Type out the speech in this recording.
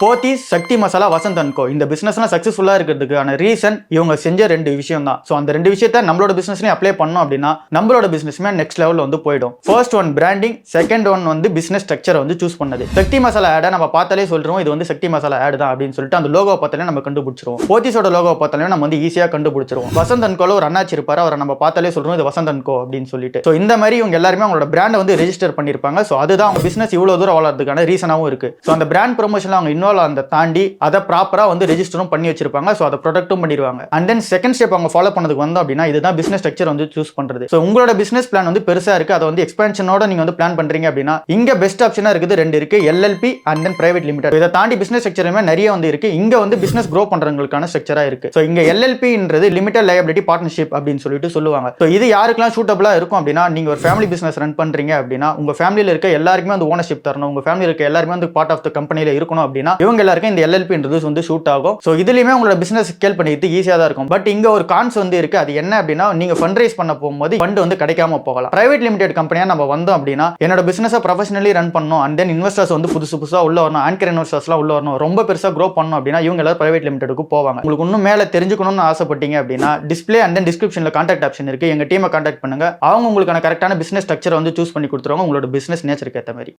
போத்தீஸ், சக்தி masala, Vasanth and கோ. இந்த பிசினஸ்லாம் சக்சஸ்ஃபுல்லா இருக்கிறதுக்கான ரீசன் இவங்க செஞ்ச 2 விஷயம் தான். சோ அந்த 2 விஷயத்தை நம்மளோட பிசினஸ்லயும் அப்ளை பண்ணோம் அப்படின்னா நம்மளோட பிசினஸ்மே நெக்ஸ்ட் லெவல்ல வந்து போயிடும். First one branding, second one வந்து பிசினஸ் ஸ்ட்ரக்சரை வந்து சூஸ் பண்ணது. சக்தி மசாலா ஆடை நம்ம பார்த்தாலே சொல்றோம் இது வந்து சக்தி மசாலா ஆட் தான் அப்படின்னு சொல்லிட்டு அந்த லோகோ பார்த்தாலே நம்ம கண்டுபிடிச்சிருவோம். போத்தீஸோட லோகோ பார்த்தாலே நம்ம வந்து ஈஸியா கண்டுபிடிச்சிருவோம். வசந்த் அண்ட் கோல ஒரு அண்ணாச்சி இருப்பாரு, அவரை நம்ம பார்த்தாலே சொல்றோம் இது வசந்த் அண்ட் கோ அப்படின்னு சொல்லிட்டு. சோ இந்த மாதிரி இவங்க எல்லாருமே அவங்களோட பிராண்டை வந்து ரெஜிஸ்டர் பண்ணிருப்பாங்க. சோ அதுதான் அவங்க பிசினஸ் இவ்வளவு தூரம் வளர்றதுக்கான ரீசனாவும் இருக்கு. சோ அந்த பிராண்ட் ப்ரொமோஷன்ல அவங்க இன்வால்வ் அந்த தாண்டி அதை ப்ராப்பரா வந்து ரெஜிஸ்டரும் பண்ணி வச்சிருப்பாங்க. சோ அதை ப்ரொடக்ட்டும் பண்ணிடுவாங்க. அண்ட் தென் செகண்ட் ஸ்டெப் அவங்க ஃபாலோ பண்ணதுக்கு வந்தோம் அப்படின்னா இதுதான் பிசினஸ் ஸ்ட்ரக்சர் வந்து சூஸ் பண்றது. சோ உங்களோட பிசினஸ் பிளான் வந்து பெருசா இருக்கு, அதை வந்து எக்ஸ்பான்ஷனோட நீங்க வந்து பிளான் பண்றீங்க அப்படின்னா இங்க பெஸ்ட் ஆப்ஷனா இருக்குது 2 இருக்கு, LLB and then private limited. இதை தாண்டி பிசினஸ் ஸ்ட்ரக்சருமே நிறைய வந்து இருக்கு. இங்க வந்து பிசினஸ் க்ரோ பண்றவங்களுக்கான ஸ்ட்ரக்சரா இருக்கு. சோ இங்க எல்எல்பின்றது லிமிடெட் லயபிலிட்டி பார்ட்னர்ஷிப் அப்படின்னு சொல்லிட்டு சொல்லுவாங்க. சோ இது யாருக்கெல்லாம் சூட்டபிளா இருக்கும் அப்படின்னா நீங்க ஒரு ஃபேமிலி பிசினஸ் ரன் பண்றீங்க அப்படின்னா உங்க ஃபேமிலியில இருக்க எல்லாருக்குமே வந்து ஓனர்ஷிப் தரணும், உங்க ஃபேமிலியில இருக்க எல்லாருமே வந்து பார்ட் ஆஃப் த கம்பெனில இருக்கணும் அப்படின்னா இவங்க எல்லாருக்கும் இந்த எல்எல்பின்றது வந்து ஷூட் ஆகும். சோ இதுலயுமே உங்களோட பிசினஸ் ஸ்கேல் பண்ணிட்டு ஈஸியா தான் இருக்கும். பட் இங்க ஒரு கான்ஸ் வந்து இருக்கு. அது என்ன அப்படின்னா நீங்க ஃபண்ட் ரைஸ் பண்ண போகும்போது ஃபண்ட் வந்து கிடைக்காம போகலாம். பிரைவேட் லிமிடெட் கம்பெனியா நம்ம வந்தோம் அப்படின்னா என்னோட பிசினஸை ப்ரொஃபஷனலி ரன் பண்ணணும் அண்ட் தென் இன்வெஸ்டர்ஸ் வந்து புதுசா உள்ள வரணும், ஆங்கர் இன்வெஸ்டர்ஸ்லாம் உள்ள வரணும், ரொம்ப பெருசா க்ரோ பண்ணணும் அப்படின்னா இவங்க எல்லாரும் பிரைவேட் லிமிடெடுக்கு போவாங்க. உங்களுக்கு இன்னும் மேல தெரிஞ்சுக்கணும்னு ஆசைப்பட்டீங்க அப்படின்னா டிஸ்பிளே அண்ட் தென் டிஸ்கிரிப்ஷன்ல கான்டாக்ட் ஆப்ஷன் இருக்கு. எங்க டீமை கான்டாக்ட் பண்ணுங்க. அவங்க உங்களுக்கான கரெக்டான பிசினஸ் ஸ்ட்ரக்சரை வந்து சூஸ் பண்ணி கொடுத்துருவாங்க உங்களோட பிசினஸ் நேச்சருக்கு ஏற்ற மாதிரி.